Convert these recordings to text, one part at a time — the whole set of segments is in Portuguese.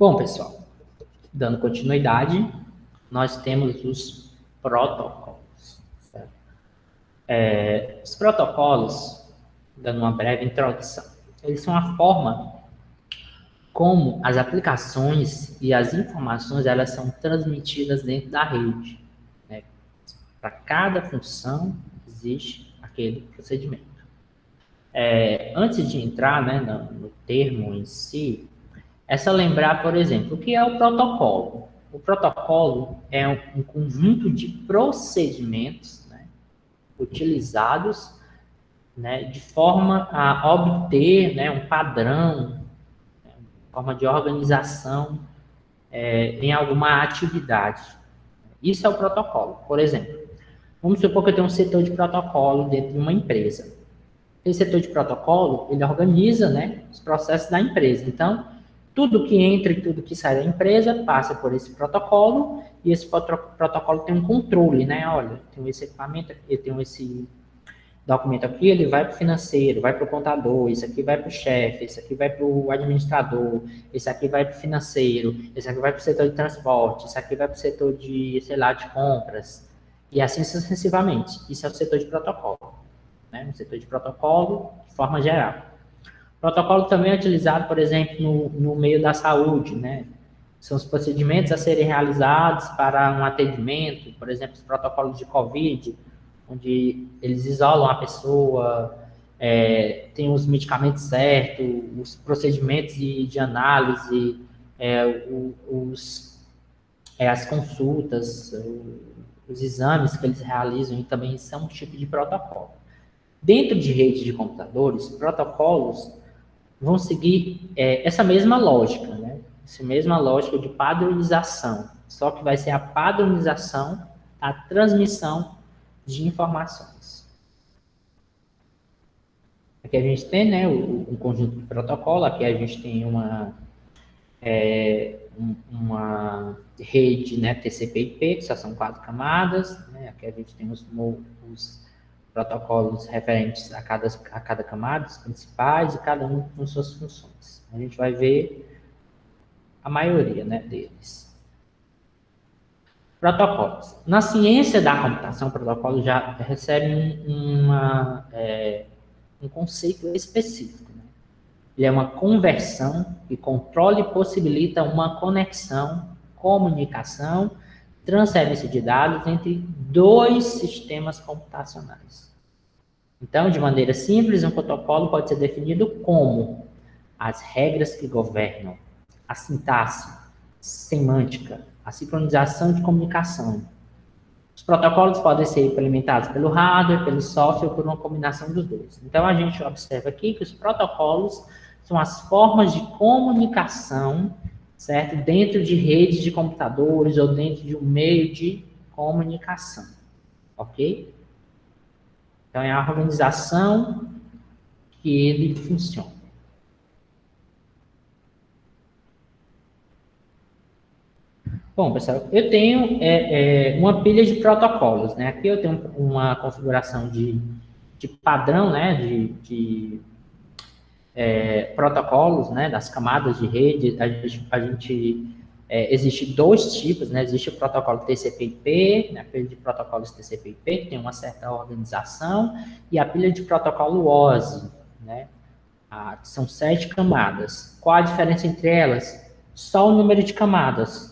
Bom, pessoal, dando continuidade, nós temos os protocolos. Certo? Os protocolos, dando uma breve introdução, eles são a forma como as aplicações e as informações elas são transmitidas dentro da rede. Né? Para cada função existe aquele procedimento. Antes de entrar, né, no termo em si, é só lembrar, por exemplo, o que é o protocolo. O protocolo é um conjunto de procedimentos, né, utilizados, né, de forma a obter, né, um padrão, né, forma de organização em alguma atividade. Isso é o protocolo. Por exemplo, vamos supor que eu tenho um setor de protocolo dentro de uma empresa. Esse setor de protocolo, ele organiza, né, os processos da empresa. Então, tudo que entra e tudo que sai da empresa passa por esse protocolo e esse protocolo tem um controle, né? Olha, eu tenho esse equipamento, eu tenho esse documento aqui, ele vai para o financeiro, vai para o contador, esse aqui vai para o chefe, esse aqui vai para o administrador, esse aqui vai para o financeiro, esse aqui vai para o setor de transporte, esse aqui vai para o setor de, sei lá, de compras, e assim sucessivamente. Isso é o setor de protocolo, né? Um setor de protocolo de forma geral. O protocolo também é utilizado, por exemplo, no meio da saúde, né? São os procedimentos a serem realizados para um atendimento, por exemplo, os protocolos de COVID, onde eles isolam a pessoa, tem os medicamentos certos, os procedimentos de análise, as consultas, os exames que eles realizam e também são um tipo de protocolo. Dentro de redes de computadores, protocolos vão seguir essa mesma lógica, né? Essa mesma lógica de padronização, só que vai ser a padronização, a transmissão de informações. Aqui a gente tem, né, um conjunto de protocolo, aqui a gente tem uma rede, né, TCP/IP, que só são 4 camadas, né? Aqui a gente tem os protocolos referentes a cada camada, os principais, e cada um com suas funções. A gente vai ver a maioria, né, deles. Protocolos. Na ciência da computação, o protocolo já recebe um conceito específico. Né? Ele é uma conversão que controla e possibilita uma conexão, comunicação, transferência de dados entre dois sistemas computacionais. Então, de maneira simples, um protocolo pode ser definido como as regras que governam a sintaxe, semântica, a sincronização de comunicação. Os protocolos podem ser implementados pelo hardware, pelo software ou por uma combinação dos dois. Então, a gente observa aqui que os protocolos são as formas de comunicação, certo? Dentro de redes de computadores ou dentro de um meio de comunicação, ok? Então, é a organização que ele funciona. Bom, pessoal, eu tenho uma pilha de protocolos, né? Aqui eu tenho uma configuração de padrão, né? De protocolos, né? Das camadas de rede. Existe dois tipos, né? Existe o protocolo TCP/IP, né? A pilha de protocolos TCP/IP, que tem uma certa organização, e a pilha de protocolo OSI, né? São 7 camadas. Qual a diferença entre elas? Só o número de camadas.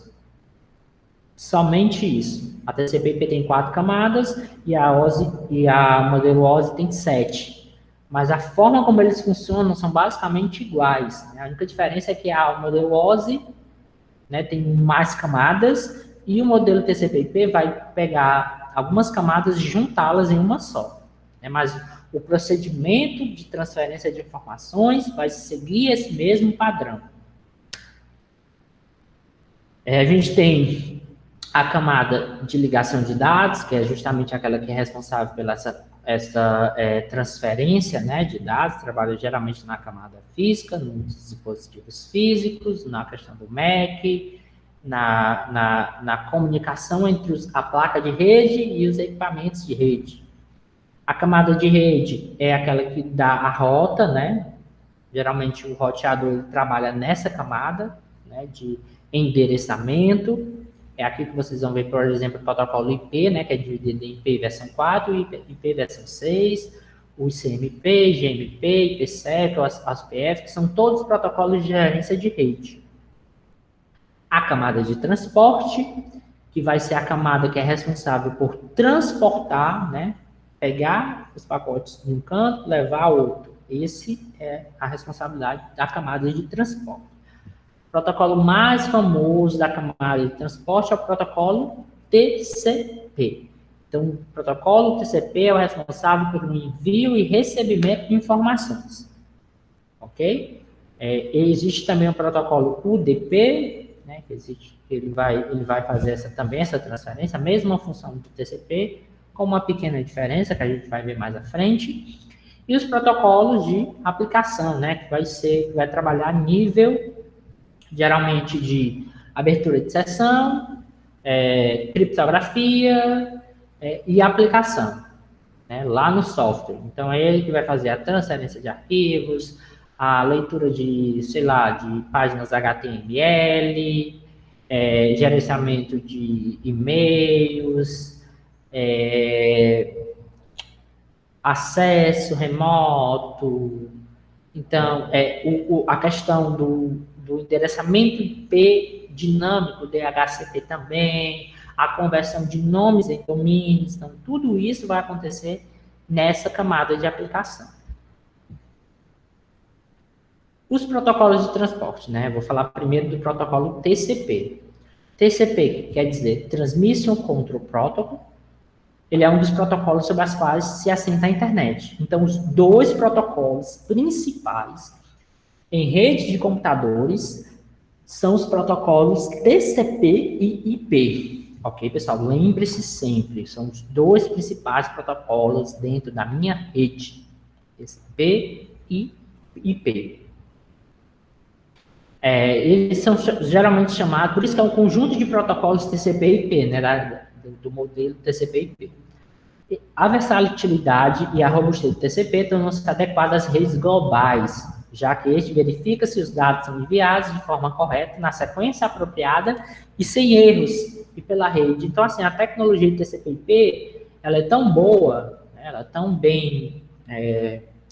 Somente isso. A TCP/IP tem 4 camadas e a modelo OSI tem 7. Mas a forma como eles funcionam são basicamente iguais. Né? A única diferença é que o modelo OSI, né, tem mais camadas e o modelo TCP/IP vai pegar algumas camadas e juntá-las em uma só. Né? Mas o procedimento de transferência de informações vai seguir esse mesmo padrão. A gente tem a camada de ligação de dados, que é justamente aquela que é responsável pela essa transferência, né, de dados, trabalha geralmente na camada física, nos dispositivos físicos, na questão do MAC, na comunicação entre a placa de rede e os equipamentos de rede. A camada de rede é aquela que dá a rota, né? Geralmente o roteador trabalha nessa camada, né, de endereçamento. É aqui que vocês vão ver, por exemplo, o protocolo IP, né, que é dividido em IP versão 4 e IP versão 6, o ICMP, GMP, IPsec, ASPF, que são todos protocolos de gerência de rede. A camada de transporte, que vai ser a camada que é responsável por transportar, né, pegar os pacotes de um canto, levar ao outro. Esse é a responsabilidade da camada de transporte. O protocolo mais famoso da camada de transporte é o protocolo TCP. Então, o protocolo TCP é o responsável pelo envio e recebimento de informações. Ok? Existe também o protocolo UDP, né, que existe, ele vai fazer também essa transferência, a mesma função do TCP, com uma pequena diferença que a gente vai ver mais à frente. E os protocolos de aplicação, né, que vai trabalhar a nível geralmente de abertura de sessão, criptografia e aplicação, né, lá no software. Então, é ele que vai fazer a transferência de arquivos, a leitura de, sei lá, de páginas HTML, gerenciamento de e-mails, acesso remoto. Então, a questão do endereçamento IP dinâmico, DHCP também, a conversão de nomes em domínios, então, tudo isso vai acontecer nessa camada de aplicação. Os protocolos de transporte, né? Vou falar primeiro do protocolo TCP. TCP quer dizer Transmission Control Protocol. Ele é um dos protocolos sobre os quais se assenta a internet. Então, os dois protocolos principais em rede de computadores são os protocolos TCP e IP. Ok, pessoal? Lembre-se sempre, são os dois principais protocolos dentro da minha rede. TCP e IP. Eles são geralmente chamados, por isso que é um conjunto de protocolos TCP e IP, né, do modelo TCP/IP. A versatilidade e a robustez do TCP tornam-se adequadas às redes globais, já que este verifica se os dados são enviados de forma correta, na sequência apropriada e sem erros e pela rede. Então, assim, a tecnologia de TCP/IP, ela é tão boa, ela é tão bem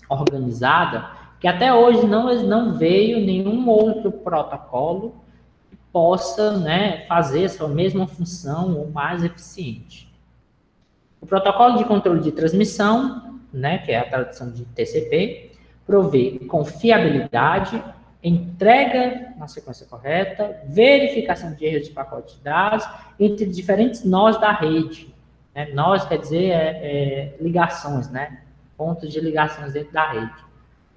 organizada, que até hoje não veio nenhum outro protocolo que possa, né, fazer a sua mesma função ou mais eficiente. O protocolo de controle de transmissão, né, que é a tradução de TCP, provê confiabilidade, entrega na sequência correta, verificação de erros de pacote de dados entre diferentes nós da rede. Né? Nós quer dizer ligações, né? Pontos de ligações dentro da rede,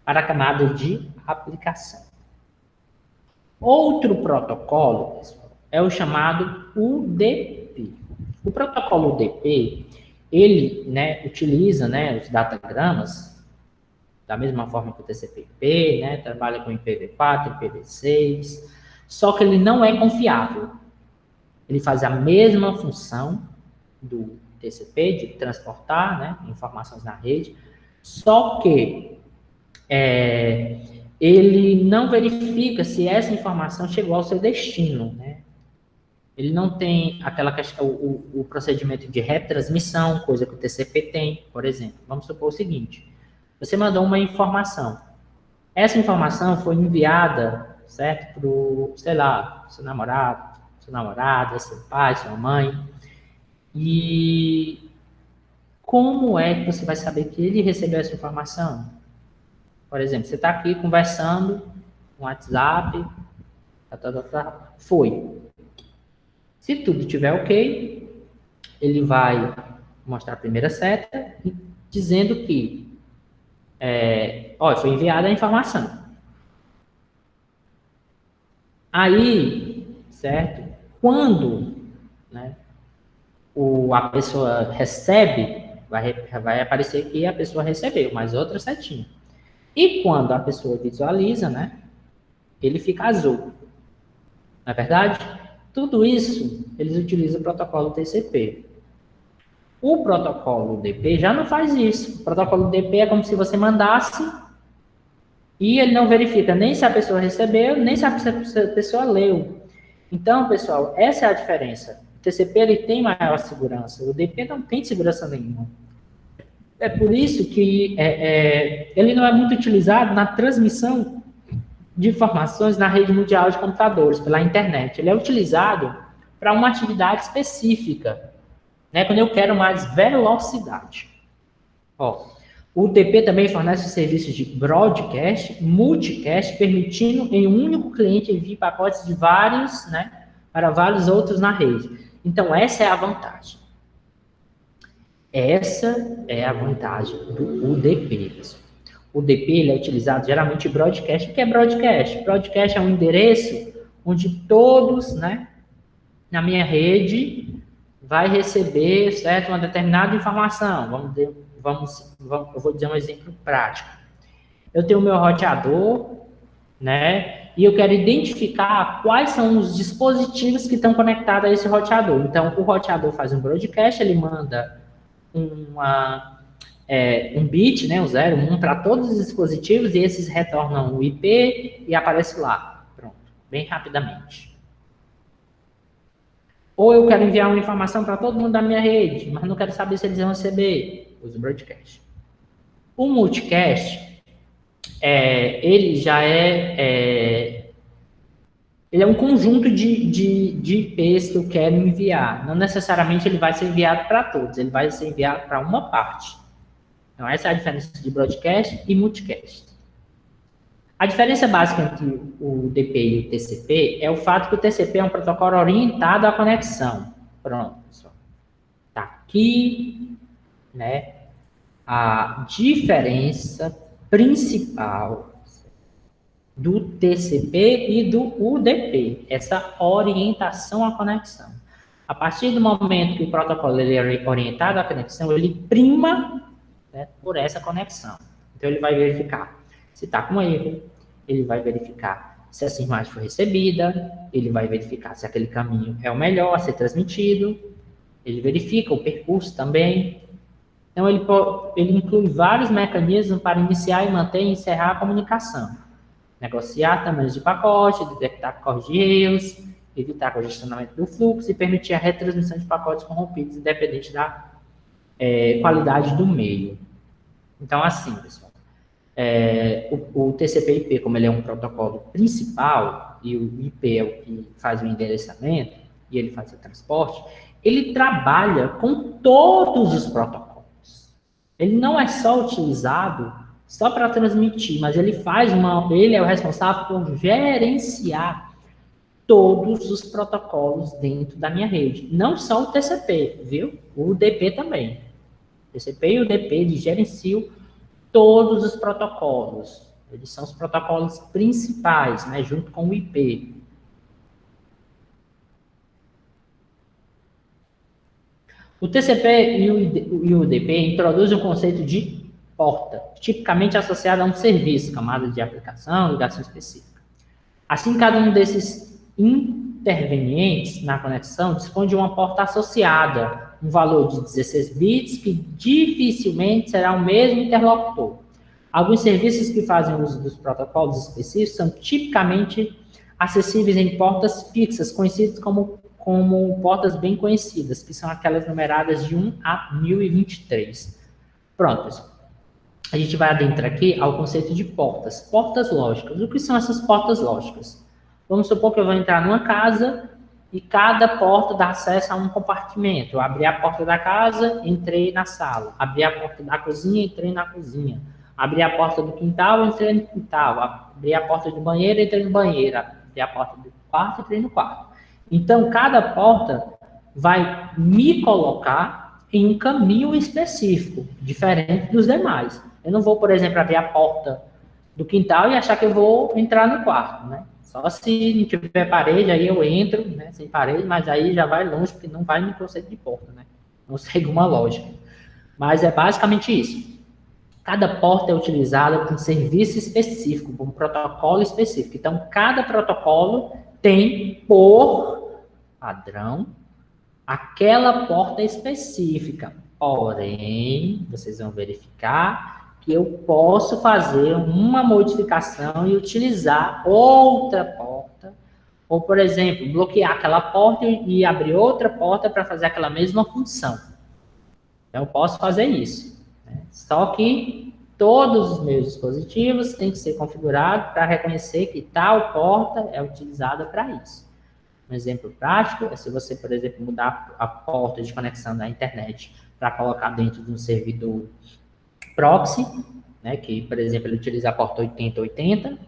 para a camada de aplicação. Outro protocolo, pessoal, é o chamado UDP. O protocolo UDP, ele, né, utiliza, né, os datagramas da mesma forma que o TCP/IP, né, trabalha com IPv4, IPv6, só que ele não é confiável. Ele faz a mesma função do TCP, de transportar, né, informações na rede, só que ele não verifica se essa informação chegou ao seu destino, né? Ele não tem aquela questão, o procedimento de retransmissão, coisa que o TCP tem, por exemplo. Vamos supor o seguinte: você mandou uma informação. Essa informação foi enviada, certo, para o, sei lá, seu namorado, sua namorada, seu pai, sua mãe. E como é que você vai saber que ele recebeu essa informação? Por exemplo, você está aqui conversando no WhatsApp, foi. Se tudo estiver ok, ele vai mostrar a primeira seta dizendo que foi enviada a informação. Aí, certo? Quando, né, a pessoa recebe, vai aparecer que a pessoa recebeu, mais outra setinha. E quando a pessoa visualiza, né, ele fica azul. Não é verdade? Tudo isso, eles utilizam o protocolo TCP. O protocolo UDP já não faz isso. O protocolo UDP é como se você mandasse E ele não verifica nem se a pessoa recebeu, nem se a pessoa leu. Então, pessoal, essa é a diferença. O TCP ele tem maior segurança, o UDP não tem segurança nenhuma. É por isso que ele não é muito utilizado na transmissão de informações na rede mundial de computadores, pela internet. Ele é utilizado para uma atividade específica, né, quando eu quero mais velocidade. Ó, o UDP também fornece serviços de broadcast, multicast, permitindo em um único cliente enviar pacotes de vários, né, para vários outros na rede. Então, essa é a vantagem. Essa é a vantagem do UDP, pessoal. O UDP ele é utilizado geralmente em broadcast. O que é broadcast? Broadcast é um endereço onde todos, né, na minha rede, vai receber, certo, uma determinada informação. Eu vou dizer um exemplo prático. Eu tenho o meu roteador, né, e eu quero identificar quais são os dispositivos que estão conectados a esse roteador. Então, o roteador faz um broadcast, ele manda um bit, né, um 0, 1 para todos os dispositivos, e esses retornam o IP e aparece lá. Pronto, bem rapidamente. Ou eu quero enviar uma informação para todo mundo da minha rede, mas não quero saber se eles vão receber. Uso o broadcast. O multicast, ele já ele é um conjunto de IPs que eu quero enviar. Não necessariamente ele vai ser enviado para todos, ele vai ser enviado para uma parte. Então, essa é a diferença de broadcast e multicast. A diferença básica entre o UDP e o TCP é o fato que o TCP é um protocolo orientado à conexão. Pronto, pessoal. Está aqui, né, a diferença principal do TCP e do UDP, essa orientação à conexão. A partir do momento que o protocolo ele é orientado à conexão, ele prima, né, por essa conexão. Então, ele vai verificar se está com erro, ele vai verificar se essa imagem foi recebida, ele vai verificar se aquele caminho é o melhor a ser transmitido, ele verifica o percurso também. Então, ele inclui vários mecanismos para iniciar e manter e encerrar a comunicação. Negociar tamanhos de pacote, detectar corte de erros, evitar congestionamento do fluxo e permitir a retransmissão de pacotes corrompidos, independente da qualidade do meio. Então, assim, pessoal, o TCP/IP, como ele é um protocolo principal, e o IP é o que faz o endereçamento, e ele faz o transporte, ele trabalha com todos os protocolos. Ele não é só utilizado só para transmitir, mas ele é o responsável por gerenciar todos os protocolos dentro da minha rede. Não só o TCP, viu? O UDP também. O TCP e o UDP, eles gerenciam todos os protocolos. Eles são os protocolos principais, né, junto com o IP. O TCP e o UDP introduzem o conceito de porta, tipicamente associada a um serviço, camada de aplicação, ligação específica. Assim, cada um desses intervenientes na conexão dispõe de uma porta associada, um valor de 16 bits, que dificilmente será o mesmo interlocutor. Alguns serviços que fazem uso dos protocolos específicos são tipicamente acessíveis em portas fixas, conhecidas como portas bem conhecidas, que são aquelas numeradas de 1 a 1023. Pronto, pessoal. A gente vai adentrar aqui ao conceito de portas. Portas lógicas. O que são essas portas lógicas? Vamos supor que eu vou entrar numa casa e cada porta dá acesso a um compartimento. Eu abri a porta da casa, entrei na sala. Abri a porta da cozinha, entrei na cozinha. Abri a porta do quintal, entrei no quintal. Abri a porta do banheiro, entrei no banheiro. Abri a porta do quarto, entrei no quarto. Então, cada porta vai me colocar em um caminho específico, diferente dos demais. Eu não vou, por exemplo, abrir a porta do quintal e achar que eu vou entrar no quarto, né? Só se não tiver parede, aí eu entro, né, sem parede, mas aí já vai longe, porque não vai no conceito de porta, né? Não segue uma lógica. Mas é basicamente isso. Cada porta é utilizada para um serviço específico, para um protocolo específico. Então, cada protocolo tem, por padrão, aquela porta específica. Porém, vocês vão verificar que eu posso fazer uma modificação e utilizar outra porta, ou, por exemplo, bloquear aquela porta e abrir outra porta para fazer aquela mesma função. Então, eu posso fazer isso, né? Só que todos os meus dispositivos têm que ser configurados para reconhecer que tal porta é utilizada para isso. Um exemplo prático é se você, por exemplo, mudar a porta de conexão da internet para colocar dentro de um servidor proxy, né, que, por exemplo, ele utiliza a porta 8080,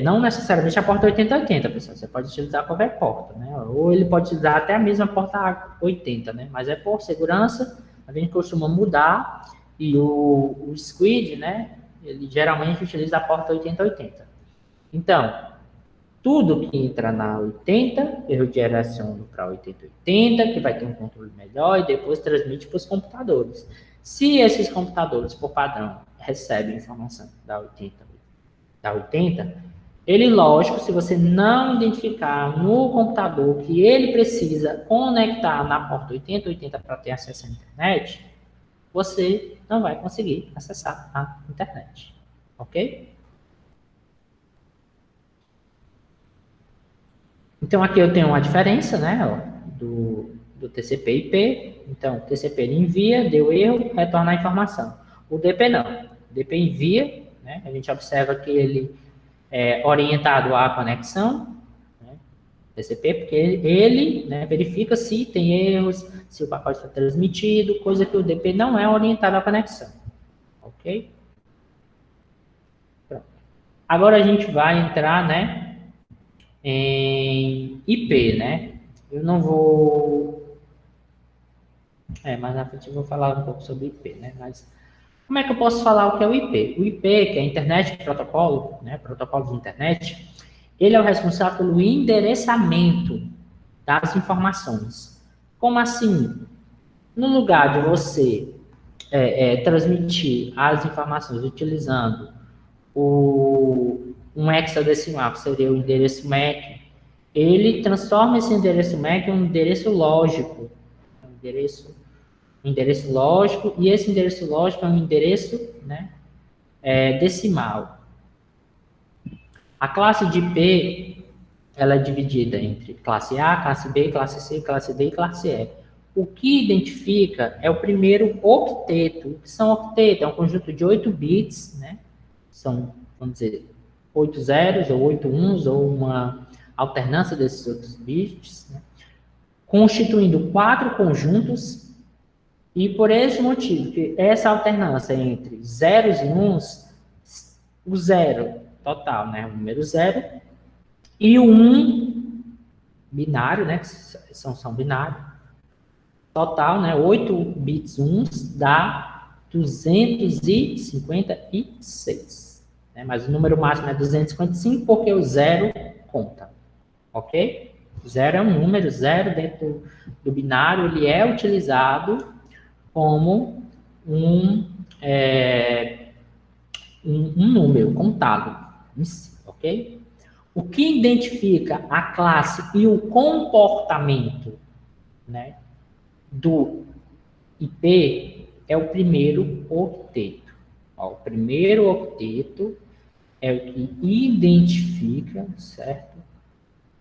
não necessariamente a porta 8080, pessoal, você pode utilizar qualquer porta, né, ou ele pode utilizar até a mesma porta 80, né, mas é por segurança, a gente costuma mudar, e o Squid, né, ele geralmente utiliza a porta 8080. Então, tudo que entra na 80, eu direciono para 8080, que vai ter um controle melhor, e depois transmite para os computadores. Se esses computadores, por padrão, recebem informação da 80, ele, lógico, se você não identificar no computador que ele precisa conectar na porta 8080 para ter acesso à internet, você não vai conseguir acessar a internet. Ok? Então, aqui eu tenho uma diferença, né, ó, do TCP/IP. Então, o TCP ele envia, deu erro, retorna a informação. O DP não. O DP envia, né, a gente observa que ele é orientado à conexão, né, TCP, porque ele, né, verifica se tem erros, se o pacote foi transmitido, coisa que o DP não é orientado à conexão. Ok? Pronto. Agora a gente vai entrar, né, em IP, né? Eu não vou... mais na frente eu vou falar um pouco sobre IP, né? Mas como é que eu posso falar o que é o IP? O IP, que é Internet Protocolo, né? Protocolo de internet, ele é o responsável pelo endereçamento das informações. Como assim? No lugar de você transmitir as informações utilizando um hexadecimal, que seria o endereço MAC, ele transforma esse endereço MAC em um endereço lógico, endereço lógico, e esse endereço lógico é um endereço, né, decimal. A classe de IP, ela é dividida entre classe A, classe B, classe C, classe D e classe E. O que identifica é o primeiro octeto. O que são octetos? É um conjunto de 8 bits, né? São, vamos dizer, 8 zeros ou 8 uns, ou uma alternância desses outros bits, né? Constituindo 4 conjuntos, e por esse motivo, que essa alternância entre zeros e uns, o zero total, né, o número zero, e o 1 binário, né, que são binários, total, né, 8 bits uns dá 256, né, mas o número máximo é 255 porque o zero conta, ok? Zero é um número, zero dentro do binário, ele é utilizado como um número contado em si, ok? O que identifica a classe e o comportamento, né, do IP é o primeiro octeto. Ó, o primeiro octeto é o que identifica, certo?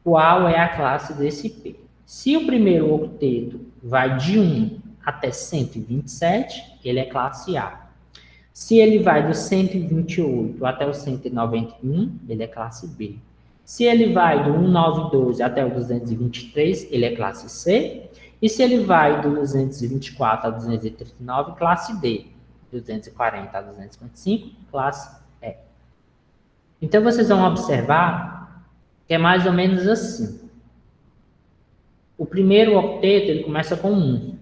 Qual é a classe desse IP. Se o primeiro octeto vai de 1 até 127, ele é classe A. Se ele vai do 128 até o 191, ele é classe B. Se ele vai do 192 até o 223, ele é classe C. E se ele vai do 224 a 239, classe D. 240 a 255, classe E. Então, vocês vão observar que é mais ou menos assim. O primeiro octeto, ele começa com 1.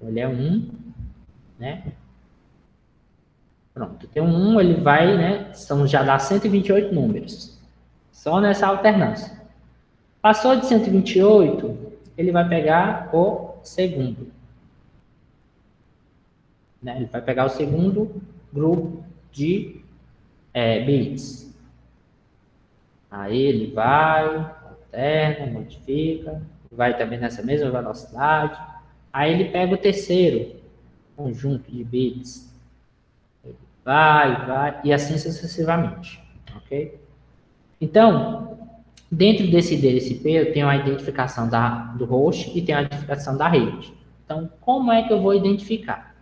Ele é 1, né? Pronto, tem um 1, ele vai, né? Já dá 128 números. Só nessa alternância. Passou de 128, ele vai pegar o segundo. Né? Ele vai pegar o segundo grupo de bits. Aí ele vai, alterna, modifica, vai também nessa mesma velocidade. Aí ele pega o terceiro conjunto de bits. vai, e assim sucessivamente, ok? Então, dentro desse endereço IP, eu tenho a identificação do host e tenho a identificação da rede. Então, como é que eu vou identificar?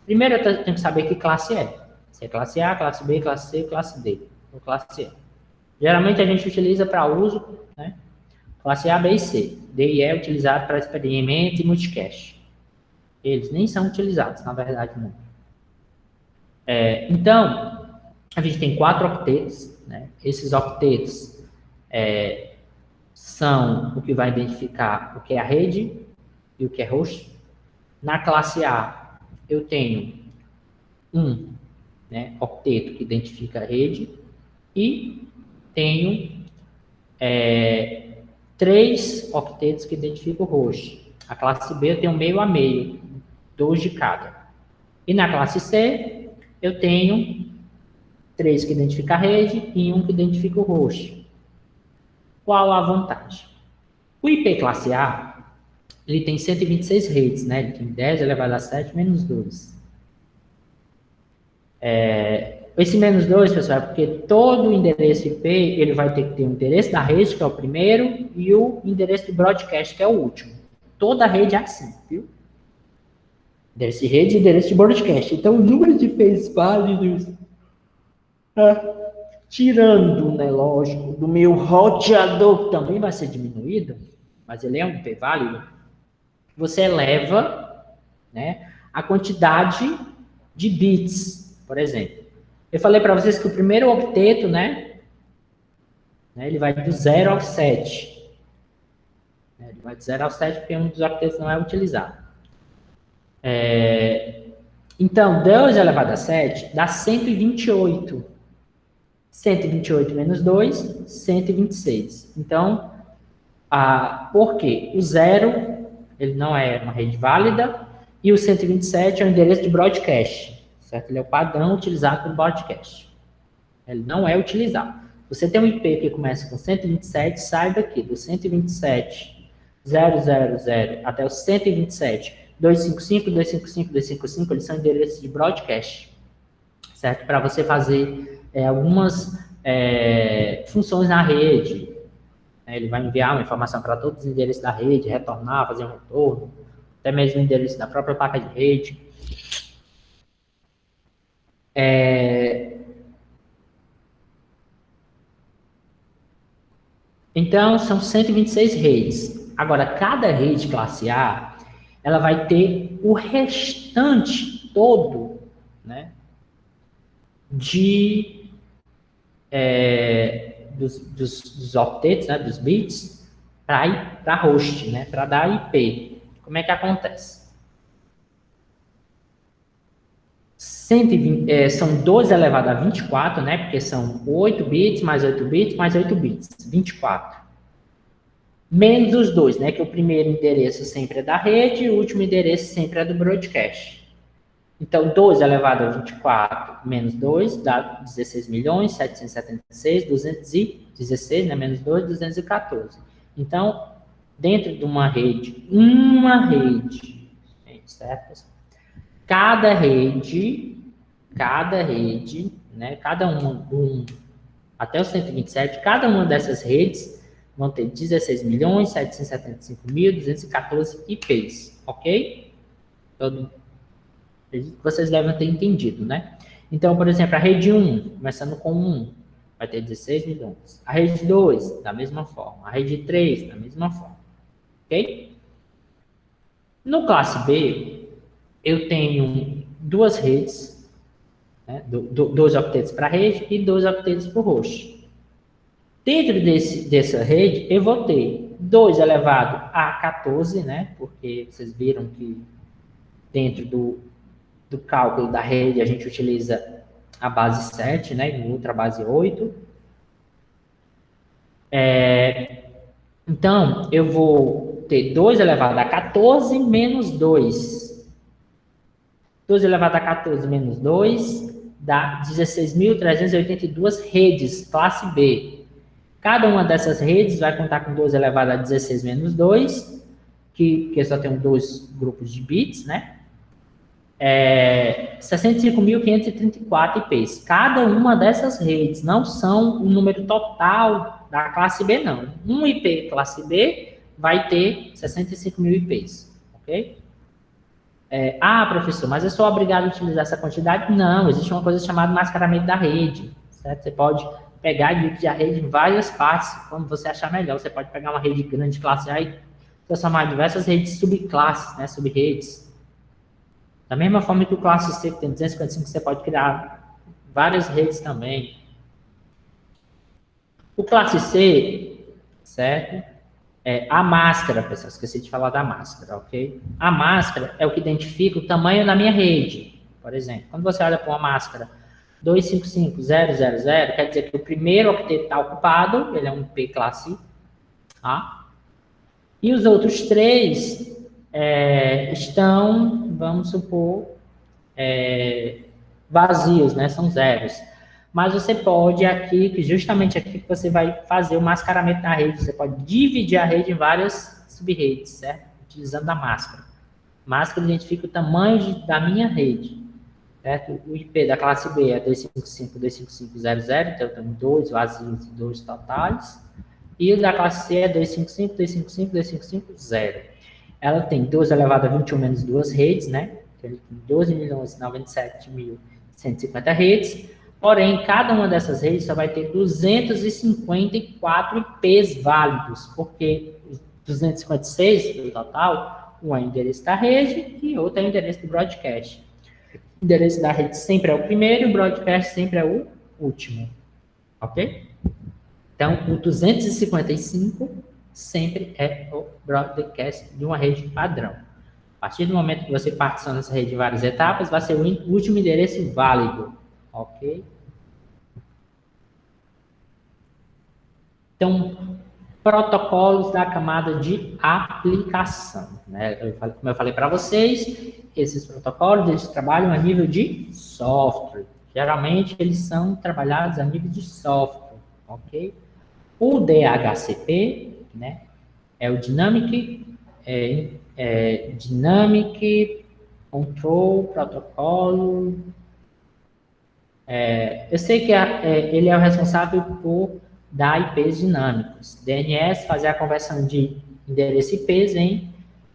Primeiro, eu tenho que saber que classe é. Se é classe A, classe B, classe C, classe D, ou classe E. Geralmente, a gente utiliza para uso, né? Classe A, B e C. D e E é utilizado para experimento e multicast. Eles nem são utilizados, na verdade, não. Então, a gente tem 4 octetos, né? Esses octetos são o que vai identificar o que é a rede e o que é host. Na classe A, eu tenho um, né, octeto que identifica a rede e tenho 3 octetos que identificam o host. A classe B eu tenho meio a meio, 2 de cada. E na classe C, eu tenho 3 que identificam a rede e 1 que identifica o host. Qual a vantagem? O IP classe A, ele tem 126 redes, né? Ele tem 10 elevado a 7 menos 2. Esse menos 2, pessoal, é porque todo endereço IP, ele vai ter que ter o endereço da rede, que é o primeiro, e o endereço de broadcast, que é o último. Toda rede é assim, viu? Endereço de rede e endereço de broadcast. Então, o número de IPs válidos, tirando, né, lógico, do meu roteador, que também vai ser diminuído, mas ele é um IP válido, você eleva, né, a quantidade de bits, por exemplo. Eu falei para vocês que o primeiro octeto, né, ele vai do 0 ao 7. Ele vai do 0 ao 7 porque um dos octetos não é utilizado. Então, 2 elevado a 7 dá 128. 128 menos 2, 126. Então, por quê? O 0, ele não é uma rede válida, e o 127 é o endereço de broadcast, certo? Ele é o padrão utilizado pelo broadcast. Ele não é utilizado. Você tem um IP que começa com 127, saiba que do 127.000 até o 127.255, 255, 255, eles são endereços de broadcast, certo? Para você fazer algumas funções na rede. Ele vai enviar uma informação para todos os endereços da rede, retornar, fazer um retorno, até mesmo o endereço da própria placa de rede. Então, são 126 redes. Agora, cada rede classe A, ela vai ter o restante todo, né, dos octetos, né, dos bits, para host, né, para dar IP. Como é que acontece? 120, são 12 elevado a 24, né, porque são 8 bits, mais 8 bits, mais 8 bits, 24. Menos os dois, né, que o primeiro endereço sempre é da rede e o último endereço sempre é do broadcast. Então, 12 elevado a 24 menos 2 dá 16.776.216, né, menos 2, 214. Então, dentro de uma rede, certo? Cada rede, né, cada até o 127, cada uma dessas redes vão ter 16.775.214 IPs, ok? Vocês devem ter entendido, né? Então, por exemplo, a rede 1, começando com 1, vai ter 16 milhões. A rede 2, da mesma forma. A rede 3, da mesma forma. Ok? No classe B, eu tenho 2 redes, né? 2 octetos para a rede e 2 octetos para o host. Dentro dessa rede, eu vou ter 2 elevado a 14, né? Porque vocês viram que dentro do cálculo da rede, a gente utiliza a base 7, né, e outra base 8. Então, eu vou ter 2 elevado a 14 menos 2. 2 elevado a 14 menos 2 dá 16.382 redes, classe B. Cada uma dessas redes vai contar com 2 elevado a 16 menos 2, que só tem 2 grupos de bits, né? 65.534 IPs. Cada uma dessas redes não são o número total da classe B, não. Um IP classe B vai ter 65 mil IPs, ok? Professor, mas eu sou obrigado a utilizar essa quantidade? Não, existe uma coisa chamada mascaramento da rede, certo? Você pode pegar e dividir a rede em várias partes, como você achar melhor. Você pode pegar uma rede grande, classe A, e transformar em diversas redes subclasses, né, subredes. Da mesma forma que o classe C, que tem 255, você pode criar várias redes também. O classe C, certo? A máscara, pessoal, esqueci de falar da máscara, ok? A máscara é o que identifica o tamanho da minha rede. Por exemplo, quando você olha para uma máscara 255.0.0.0, quer dizer que o primeiro octeto está ocupado, ele é um IP classe A. E os outros três estão, vamos supor, vazios, né? São zeros. Mas você pode aqui, justamente aqui que você vai fazer o mascaramento da rede, você pode dividir a rede em várias subredes, certo? Utilizando a máscara. Máscara identifica o tamanho da minha rede, certo? O IP da classe B é 255.255.0.0, então eu tenho 2 vazios e 2 totais. E o da classe C é 255.255.255.0. Ela tem 2 elevado a 21 menos 2 redes, né? Então, ele tem 12.097.150 redes. Porém, cada uma dessas redes só vai ter 254 IPs válidos, porque os 256 do total, um é o endereço da rede e outro é o endereço do broadcast. O endereço da rede sempre é o primeiro e o broadcast sempre é o último. Ok? Então, o 255 sempre é o broadcast de uma rede padrão. A partir do momento que você particiona essa rede em várias etapas, vai ser o último endereço válido. Ok? Então, protocolos da camada de aplicação, né? Como eu falei para vocês, esses protocolos, eles trabalham a nível de software. Geralmente, eles são trabalhados a nível de software, ok? O DHCP, né, é o Dynamic Control Protocol. Eu sei que ele é o responsável por dar IPs dinâmicos. DNS fazer a conversão de endereço IPs em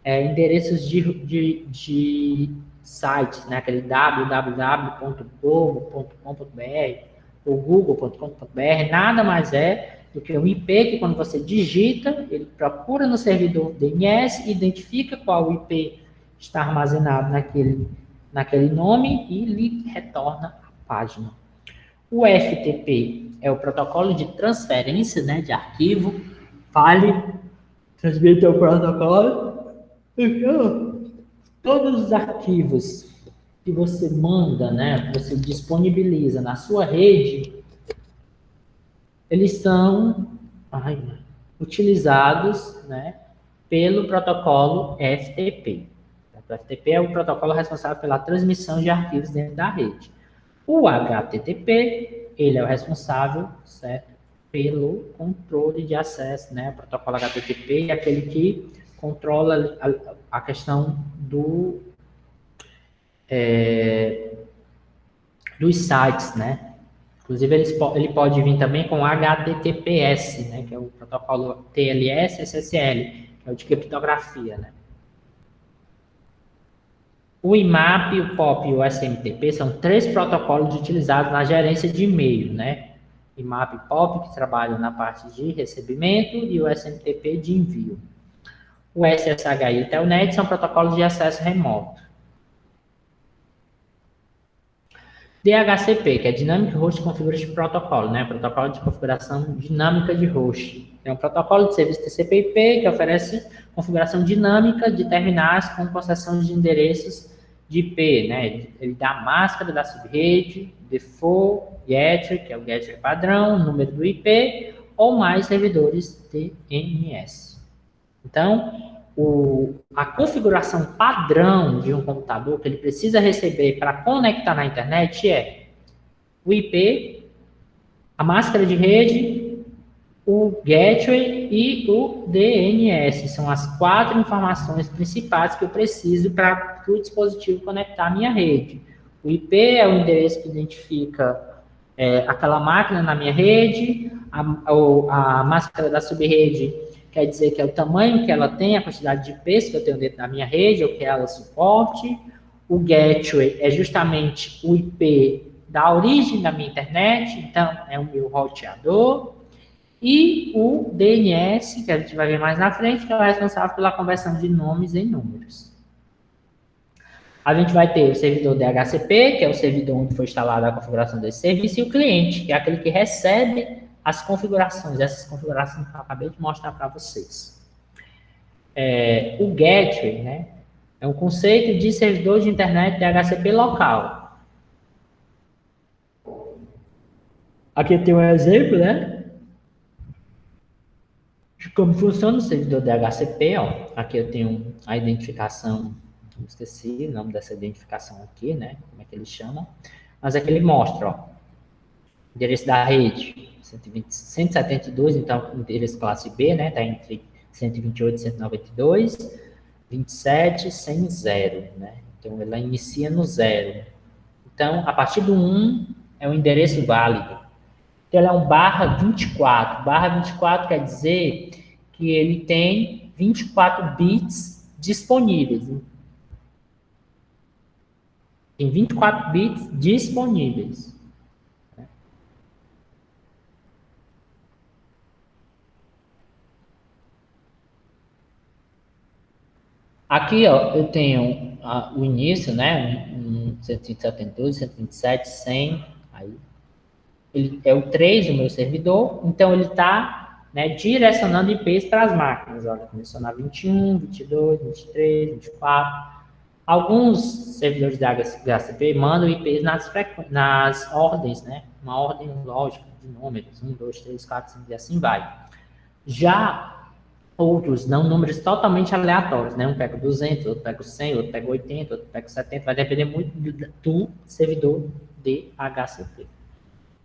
endereços de sites, né, aquele www.google.com.br ou google.com.br, nada mais é do que um IP que, quando você digita, ele procura no servidor DNS, identifica qual IP está armazenado naquele nome e lhe retorna a página. O FTP é o protocolo de transferência, né, de arquivo. Transmite o protocolo. Então, todos os arquivos que você manda, né, que você disponibiliza na sua rede, eles são utilizados, né, pelo protocolo FTP. O FTP é o protocolo responsável pela transmissão de arquivos dentro da rede. O HTTP, ele é o responsável, certo, pelo controle de acesso, né? O protocolo HTTP é aquele que controla a questão dos sites, né? Inclusive, ele pode vir também com HTTPS, né, que é o protocolo TLS e SSL, que é o de criptografia, né? O IMAP, o POP e o SMTP são 3 protocolos utilizados na gerência de e-mail, né? IMAP e POP, que trabalham na parte de recebimento, e o SMTP de envio. O SSH e o Telnet são protocolos de acesso remoto. DHCP, que é Dynamic Host Configuration Protocol, né? Protocolo de configuração dinâmica de host. É um protocolo de serviço TCP/IP que oferece configuração dinâmica de terminais com concessão de endereços de IP, né? Ele dá a máscara da subrede, default, getter, que é o getter padrão, número do IP, ou mais servidores DNS. Então, a configuração padrão de um computador que ele precisa receber para conectar na internet é o IP, a máscara de rede o gateway e o DNS. São as 4 informações principais que eu preciso para o dispositivo conectar à minha rede. O IP é o endereço que identifica aquela máquina na minha rede, a máscara da subrede quer dizer que é o tamanho que ela tem, a quantidade de IPs que eu tenho dentro da minha rede, ou que ela suporte. O gateway é justamente o IP da origem da minha internet, então é o meu roteador. E o DNS, que a gente vai ver mais na frente, que é o responsável pela conversão de nomes em números. A gente vai ter o servidor DHCP, que é o servidor onde foi instalada a configuração desse serviço, e o cliente, que é aquele que recebe as configurações, essas configurações que eu acabei de mostrar para vocês. O gateway, né, é um conceito de servidor de internet DHCP local. Aqui tem um exemplo, né, de como funciona o servidor DHCP. Ó. Aqui eu tenho a identificação, esqueci o nome dessa identificação aqui, né, como é que ele chama, mas aqui ele mostra, ó, endereço da rede, 172, então endereço classe B, né, está entre 128 e 192, 27, 100, 0, né, então ela inicia no 0. Então, a partir do 1 é um endereço válido. Então, ela é um /24. /24 quer dizer que ele tem 24 bits disponíveis. Tem 24 bits disponíveis. Aqui, ó, eu tenho o início, né? 172, 127, 100. Aí, ele é o 3 do meu servidor, então ele está, né, direcionando IPs para as máquinas. Olha, começou na 21, 22, 23, 24. Alguns servidores da HCP mandam IPs nas ordens, né? Uma ordem lógica de números, 1, 2, 3, 4, 5 e assim vai. Já outros dão números totalmente aleatórios, né? Um pega 200, outro pega 100, outro pega 80, outro pega 70, vai depender muito do servidor DHCP.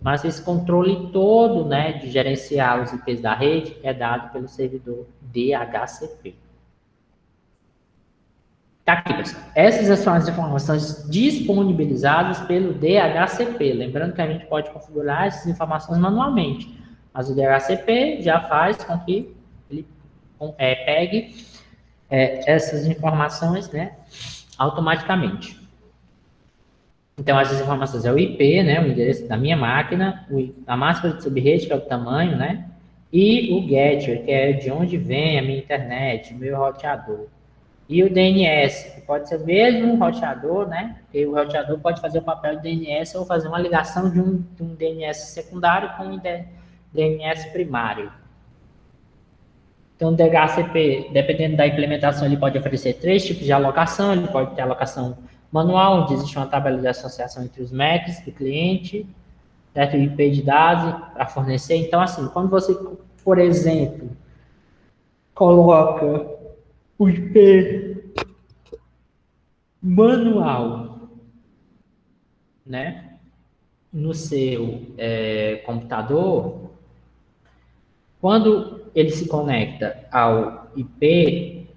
Mas esse controle todo, né, de gerenciar os IPs da rede é dado pelo servidor DHCP. Tá aqui, pessoal. Essas são as informações disponibilizadas pelo DHCP. Lembrando que a gente pode configurar essas informações manualmente, mas o DHCP já faz com que ele pegue essas informações, né, automaticamente. Então, essas informações é o IP, né, o endereço da minha máquina, a máscara de subrede, que é o tamanho, né, e o gateway, que é de onde vem a minha internet, o meu roteador. E o DNS, que pode ser mesmo um roteador, né, porque o roteador pode fazer o papel de DNS ou fazer uma ligação de um DNS secundário com um DNS primário. Então, o DHCP, dependendo da implementação, ele pode oferecer 3 tipos de alocação. Ele pode ter alocação manual, onde existe uma tabela de associação entre os MACs do cliente, certo? O IP de dados para fornecer. Então, assim, quando você, por exemplo, coloca o IP manual, né, no seu computador, quando ele se conecta ao IP,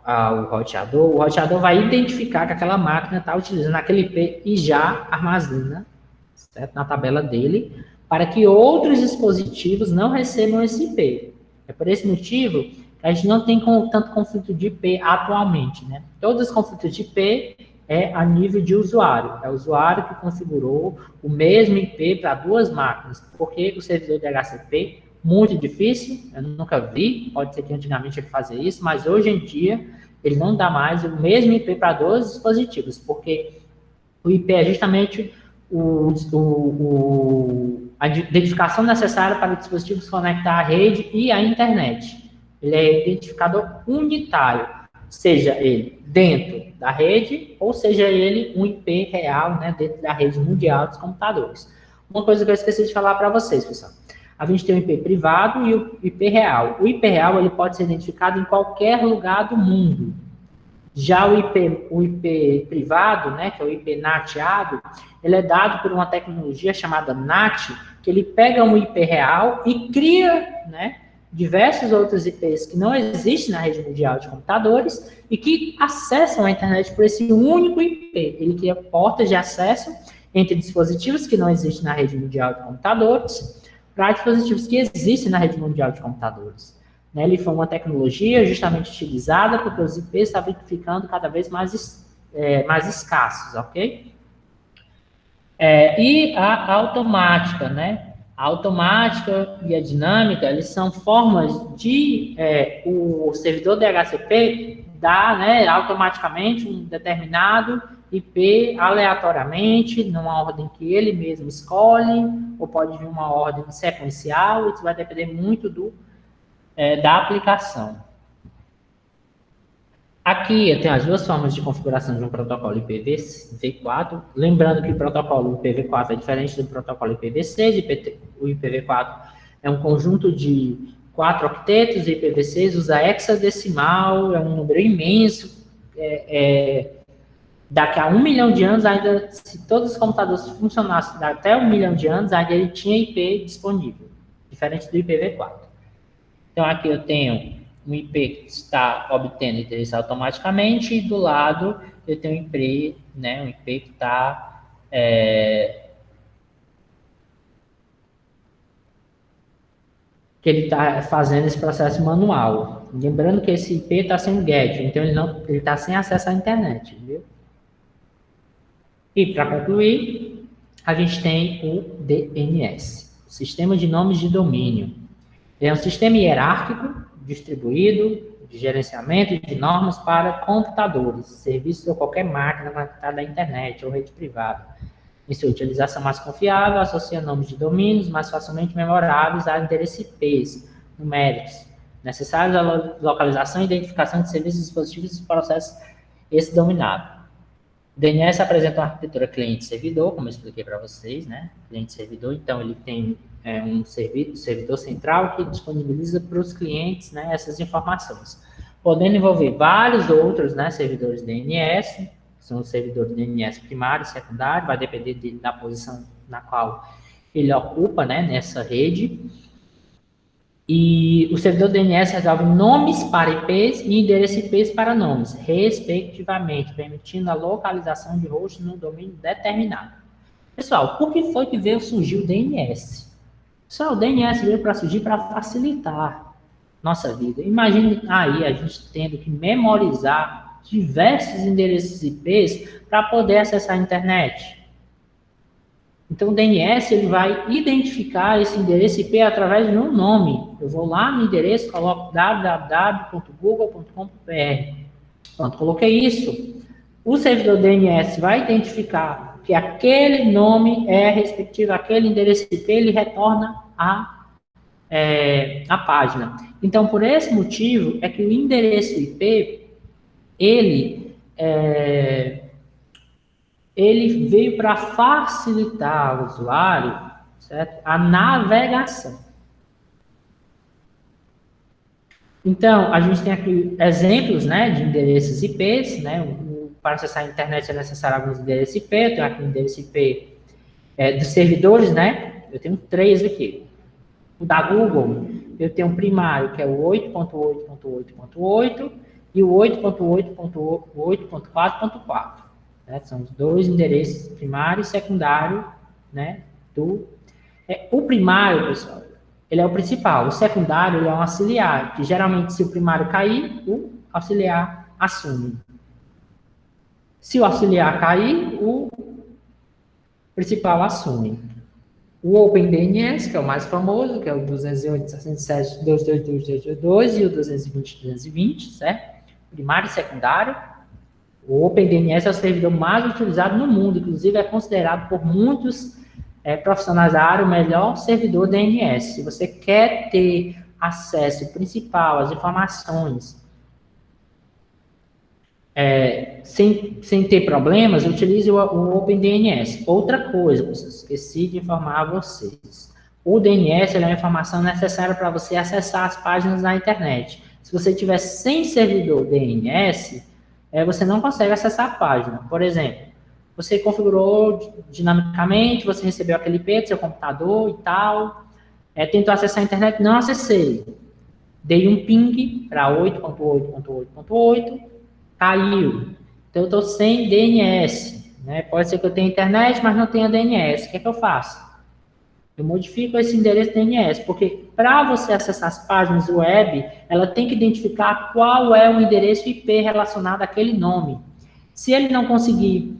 ao roteador, o roteador vai identificar que aquela máquina está utilizando aquele IP e já armazena, certo, na tabela dele, para que outros dispositivos não recebam esse IP. É por esse motivo que a gente não tem tanto conflito de IP atualmente, né? Todos os conflitos de IP é a nível de usuário. É o usuário que configurou o mesmo IP para 2 máquinas, porque o servidor de DHCP muito difícil, eu nunca vi, pode ser que antigamente ele fazia isso, mas hoje em dia ele não dá mais o mesmo IP para 2 dispositivos, porque o IP é justamente a identificação necessária para o dispositivo se conectar à rede e à internet. Ele é identificador unitário, seja ele dentro da rede ou seja ele um IP real, né, dentro da rede mundial dos computadores. Uma coisa que eu esqueci de falar para vocês, pessoal. A gente tem o IP privado e o IP real. O IP real ele pode ser identificado em qualquer lugar do mundo. Já o IP privado, né, que é o IP nateado, ele é dado por uma tecnologia chamada NAT, que ele pega um IP real e cria, né, diversos outros IPs que não existem na rede mundial de computadores e que acessam a internet por esse único IP. Ele cria portas de acesso entre dispositivos que não existem na rede mundial de computadores para dispositivos que existem na rede mundial de computadores. Né, ele foi uma tecnologia justamente utilizada porque os IPs estavam ficando cada vez mais escassos, ok? E a automática, né? A automática e a dinâmica, eles são formas de o servidor DHCP dar, né, automaticamente um determinado IP aleatoriamente, numa ordem que ele mesmo escolhe, ou pode vir uma ordem sequencial, isso vai depender muito da aplicação. Aqui eu tenho as duas formas de configuração de um protocolo IPv4. Lembrando que o protocolo IPv4 é diferente do protocolo IPv6. O IPv4 é um conjunto de 4 octetos, e IPv6 usa hexadecimal, é um número imenso. Daqui a 1 milhão de anos, ainda, se todos os computadores funcionassem até 1 milhão de anos, ainda ele tinha IP disponível, diferente do IPv4. Então, aqui eu tenho um IP que está obtendo endereço automaticamente, e do lado eu tenho um IP, né, um IP que está que ele está fazendo esse processo manual. Lembrando que esse IP está sem GET, então ele está sem acesso à internet, viu? E para concluir, a gente tem o DNS, Sistema de Nomes de Domínio. Ele é um sistema hierárquico distribuído de gerenciamento de normas para computadores, serviços ou qualquer máquina conectada à internet ou rede privada. Em sua utilização mais confiável, associa nomes de domínios mais facilmente memoráveis a endereços IPs numéricos, necessários à localização e identificação de serviços, dispositivos e processos esse dominado. O DNS apresenta uma arquitetura cliente-servidor, como eu expliquei para vocês, né? Cliente-servidor, então ele tem um servidor central que disponibiliza para os clientes, né, essas informações. Podendo envolver vários outros, né, servidores DNS, são os servidores DNS primário e secundário, vai depender da posição na qual ele ocupa, né, nessa rede. E o servidor DNS resolve nomes para IPs e endereços IPs para nomes, respectivamente, permitindo a localização de host no domínio determinado. Pessoal, por que foi que surgiu o DNS? Pessoal, o DNS veio para surgir para facilitar nossa vida. Imagine aí a gente tendo que memorizar diversos endereços IPs para poder acessar a internet. Então, o DNS ele vai identificar esse endereço IP através de um nome. Eu vou lá no endereço, coloco www.google.com.br. Pronto, coloquei isso. O servidor DNS vai identificar que aquele nome é respectivo àquele endereço IP, ele retorna a página. Então, por esse motivo, é que o endereço IP, ele veio para facilitar ao usuário, certo? A navegação. Então, a gente tem aqui exemplos, né, de endereços IPs, né? Para acessar a internet é necessário alguns endereços IP. Eu tenho aqui o endereço IP dos servidores, né? Eu tenho 3 aqui. O da Google, eu tenho um primário, que é o 8.8.8.8 e o 8.8.8.4.4. Né? São os 2 endereços primário e secundário, né? O primário, pessoal, ele é o principal. O secundário ele é um auxiliar, que geralmente, se o primário cair, o auxiliar assume. Se o auxiliar cair, o principal assume. O OpenDNS, que é o mais famoso, que é o 208.107.222.222 e o 220.220, certo? Primário e secundário. O OpenDNS é o servidor mais utilizado no mundo, inclusive é considerado por muitos profissionais da área o melhor servidor DNS. Se você quer ter acesso principal às informações sem ter problemas, utilize o OpenDNS. Outra coisa, pessoal, esqueci de informar a vocês. O DNS é uma informação necessária para você acessar as páginas da internet. Se você tiver sem servidor DNS, você não consegue acessar a página. Por exemplo, você configurou dinamicamente, você recebeu aquele IP do seu computador e tal, tentou acessar a internet, não acessei. Dei um ping para 8.8.8.8, caiu. Então, eu estou sem DNS. Né? Pode ser que eu tenha internet, mas não tenha DNS. O que é que eu faço? Eu modifico esse endereço DNS, porque para você acessar as páginas web, ela tem que identificar qual é o endereço IP relacionado àquele nome. Se ele não conseguir,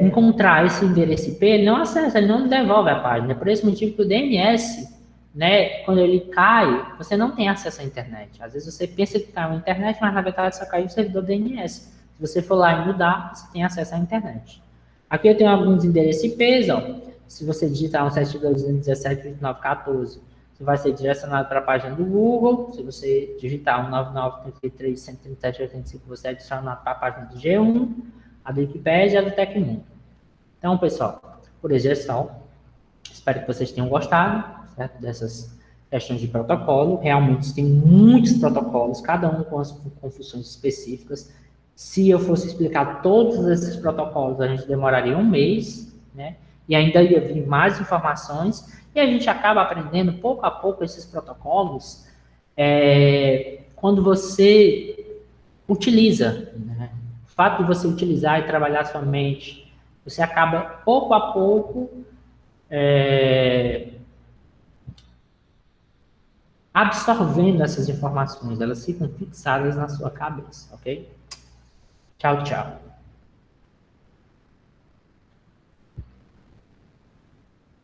encontrar esse endereço IP, ele não acessa, ele não devolve a página. É por esse motivo que o DNS, né, quando ele cai, você não tem acesso à internet. Às vezes você pensa que caiu a internet, mas na verdade só caiu o servidor DNS. Se você for lá e mudar, você tem acesso à internet. Aqui eu tenho alguns endereços IPs, ó. Se você digitar 172.117.29.14, você vai ser direcionado para a página do Google. Se você digitar 199.33.137.85, você é direcionado para a página do G1, a do Wikipedia e a do Tecmundo. Então, pessoal, por hoje é só. Espero que vocês tenham gostado, certo? Dessas questões de protocolo. Realmente tem muitos protocolos, cada um com funções específicas. Se eu fosse explicar todos esses protocolos, a gente demoraria um mês, né? E ainda ia vir mais informações. E a gente acaba aprendendo pouco a pouco esses protocolos quando você utiliza, né? O fato de você utilizar e trabalhar sua mente, você acaba pouco a pouco absorvendo essas informações, elas ficam fixadas na sua cabeça, ok? Tchau, tchau.